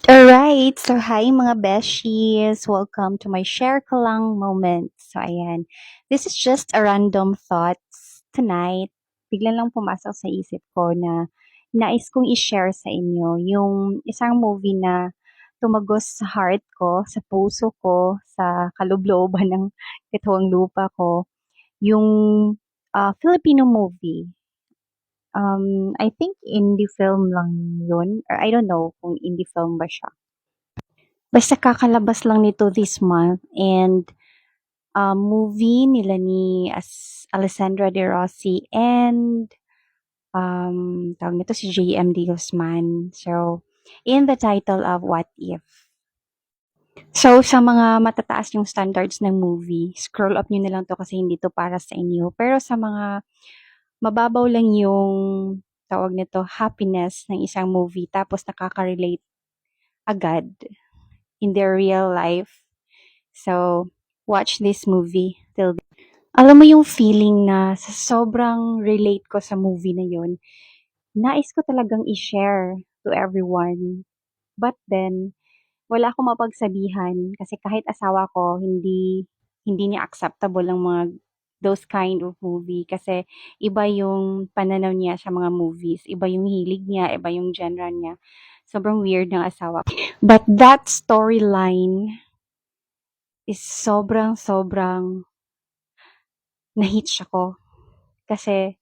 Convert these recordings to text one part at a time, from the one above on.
Alright, so hi mga beshies! Welcome to my share ko lang moment. So ayan, this is just a random thoughts tonight. Bigla lang pumasok sa isip ko na nais kong i-share sa inyo yung isang movie na tumagos sa heart ko, sa puso ko, sa kaloob-looban ng katuwang lupa ko. Yung Filipino movie. I think indie film lang yun. Or I don't know kung indie film ba siya. Basta kakalabas lang nito this month and movie nila ni Alessandra De Rossi and tawag nito si JM De Guzman. So, in the title of What If. So, sa mga matataas yung standards ng movie, scroll up nyo na lang to kasi hindi to para sa inyo. Pero sa mga mababaw lang yung tawag nito happiness ng isang movie tapos nakaka-relate agad in their real life. So, watch this movie till alam mo yung feeling na sa sobrang relate ko sa movie na yun, nais ko talagang i-share to everyone. But then, wala akong mapagsabihan kasi kahit asawa ko, hindi niya acceptable ang mga those kind of movie kasi iba yung pananaw niya sa mga movies, iba yung hilig niya, iba yung genre niya. Sobrang weird ng asawa ko. But that storyline is sobrang na-hitch ako. Kasi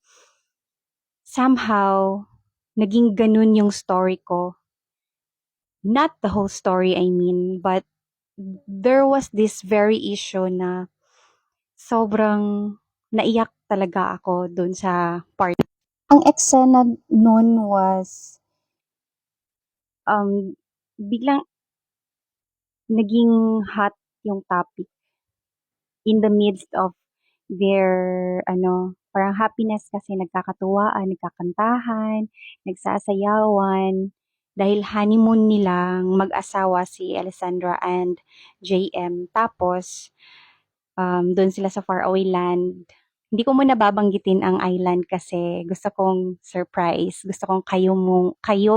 somehow, naging ganun yung story ko. Not the whole story, I mean, but there was this very issue na sobrang naiyak talaga ako dun sa part. Ang eksena nun was, um, biglang naging hot yung topic in the midst of their parang happiness kasi nagkakatuwaan, nagkakantahan, nagsasayawan dahil honeymoon nilang mag-asawa si Alessandra and JM. Tapos doon sila sa faraway land. Hindi ko muna babanggitin ang island kasi gusto kong surprise. Gusto kong kayo yung kayo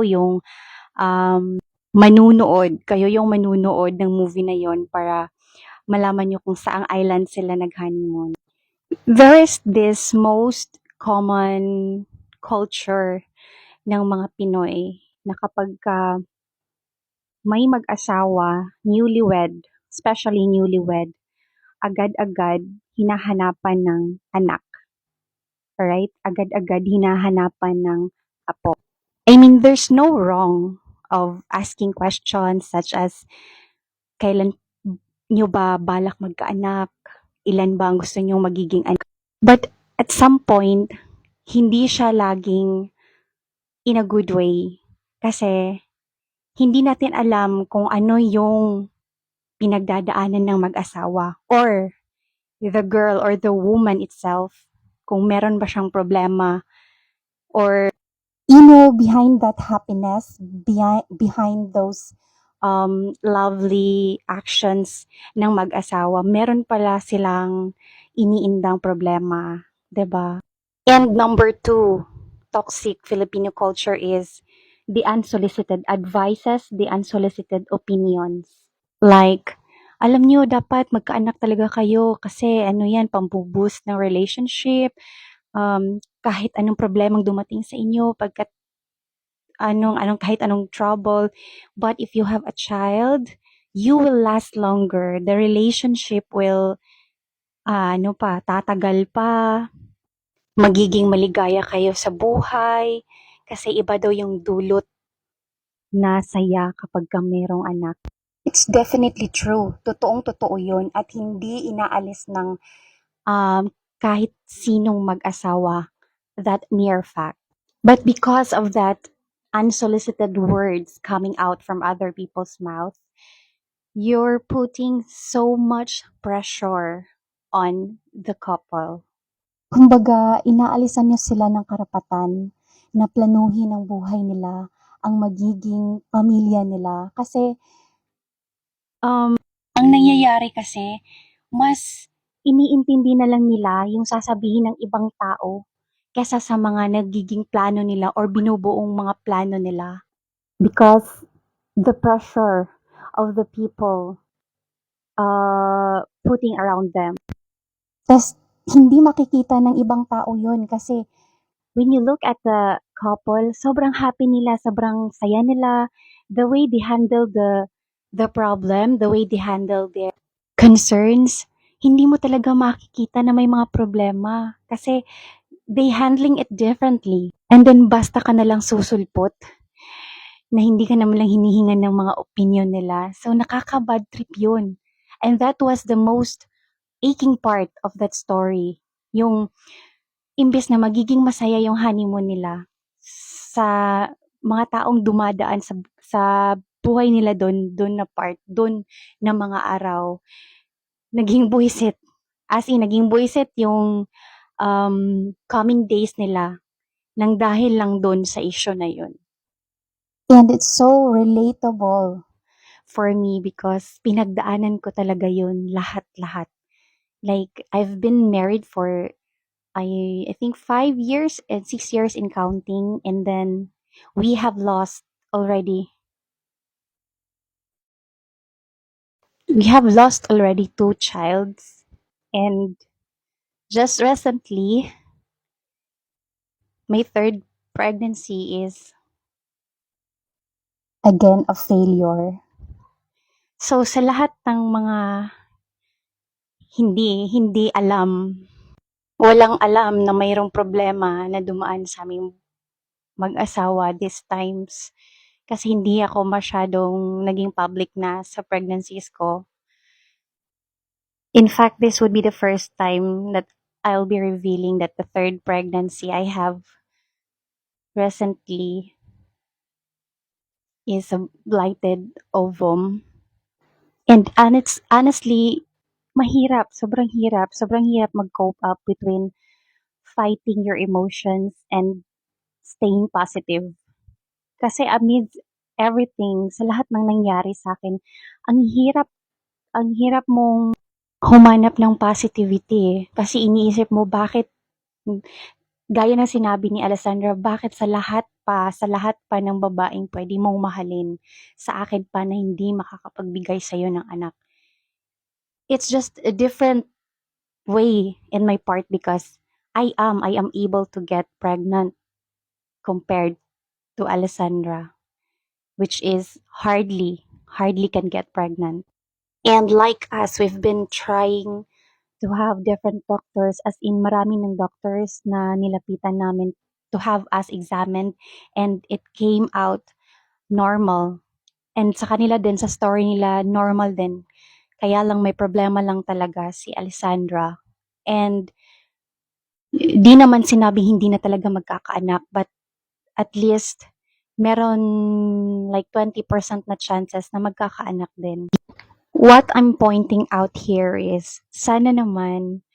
yung manunood ng movie na yon para malaman nyo kung saang island sila nag-honeymoon. There is this most common culture ng mga Pinoy na kapag may mag-asawa, newlywed, especially newlywed, agad-agad hinahanapan ng anak. Alright? Agad-agad hinahanapan ng apo. I mean, there's no wrong of asking questions such as, kailan nyo ba balak magkaanak? Ilan ba ang gusto nyong magiging anak? But at some point, hindi siya laging in a good way. Kasi hindi natin alam kung ano yung pinagdadaanan ng mag-asawa or the girl or the woman itself, kung meron ba siyang problema or behind that happiness, behind those lovely actions ng mag-asawa, meron pala silang iniindang problema, 'di ba? And number two, toxic Filipino culture is the unsolicited advices, the unsolicited opinions. Like, alam niyo dapat magkaanak talaga kayo kasi ano yan, pambuboost ng relationship. Kahit anong problemang dumating sa inyo, pagkat kahit anong trouble. But if you have a child, you will last longer. The relationship will, tatagal pa. Magiging maligaya kayo sa buhay. Kasi iba daw yung dulot na saya kapag ka merong anak. It's definitely true. Totoong-totoo yun. At hindi inaalis ng kahit sinong mag-asawa that mere fact. But because of that unsolicited words coming out from other people's mouth, you're putting so much pressure on the couple. Kumbaga, inaalisan niyo sila ng karapatan na planuhin ang buhay nila, ang magiging pamilya nila. Kasi, ang nangyayari kasi, mas iniintindi na lang nila yung sasabihin ng ibang tao kesa sa mga nagiging plano nila or binubuong mga plano nila. Because the pressure of the people putting around them. Tas hindi makikita ng ibang tao yun kasi when you look at the couple, sobrang happy nila, sobrang saya nila, the way they handle the problem, the way they handle their concerns, hindi mo talaga makikita na may mga problema kasi they handling it differently. And then basta ka na lang susulpot na hindi ka naman lang hinihingan ng mga opinion nila. So nakaka-bad trip yun. And that was the most aching part of that story. Yung imbes na magiging masaya yung honeymoon nila sa mga taong dumadaan sa buhay nila doon na part, doon na mga araw, naging buwisit. As in, naging buwisit yung coming days nila nang dahil lang doon sa issue na yun. And it's so relatable for me because pinagdaanan ko talaga yun lahat-lahat. Like, I've been married for I think 5 years and 6 years in counting, and then we have lost already. We have lost already two childs, and just recently, my third pregnancy is again a failure. So sa lahat ng mga hindi alam, walang alam na mayroong problema na dumaan sa aming mag-asawa these times. Kasi hindi ako masyadong naging public na sa pregnancies ko. In fact, this would be the first time that I'll be revealing that the third pregnancy I have recently is a blighted ovum. And it's honestly, sobrang hirap mag-cope up between fighting your emotions and staying positive. Kasi amid everything, sa lahat ng nangyari sa akin, ang hirap, ang hirap mong humanap ng positivity eh. Kasi iniisip mo bakit, gaya ng sinabi ni Alessandra, bakit sa lahat pa ng babaeng pwede mong mahalin, sa akin pa na hindi makakapagbigay sa'yo ng anak. It's just a different way in my part because I am able to get pregnant compared to Alessandra, which is hardly can get pregnant. And like us, we've been trying to have different doctors, as in marami ng doctors na nilapitan namin to have us examined, and it came out normal. And sa kanila din, sa story nila, normal din. Kaya lang may problema lang talaga si Alessandra. And di naman sinabing hindi na talaga magkakaanak, but at least meron like 20% na chances na magkakaanak din. What I'm pointing out here is, sana naman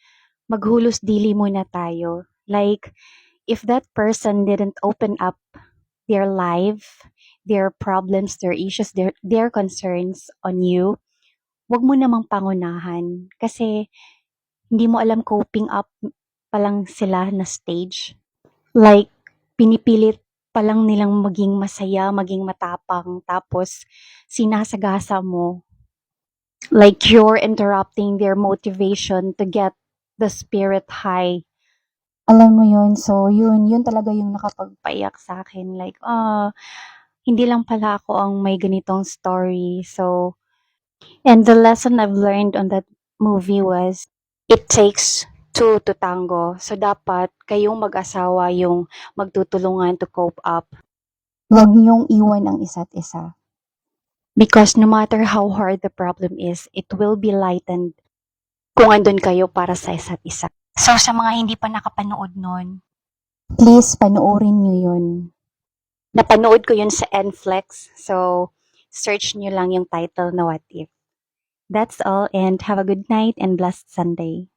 maghulos dili muna tayo. Like, if that person didn't open up their life, their problems, their issues, their concerns on you, wag mo namang pangunahan. Kasi, hindi mo alam coping up pa lang sila na stage. Like, pinipilit pa lang nilang maging masaya, maging matapang, tapos sinasagasa mo. Like, you're interrupting their motivation to get the spirit high. Alam mo yun, so yun talaga yung nakapagpaiyak sa akin. Like, hindi lang pala ako ang may ganitong story. So, and the lesson I've learned on that movie was, it takes two to tango. So, dapat kayong mag-asawa yung magtutulungan to cope up. Huwag niyong iwan ang isa't isa. Because no matter how hard the problem is, it will be lightened kung andun kayo para sa isa't isa. So, sa mga hindi pa nakapanood nun, please panoorin nyo yun. Napanood ko yun sa Netflix, so search nyo lang yung title na What If. That's all, and have a good night and blessed Sunday.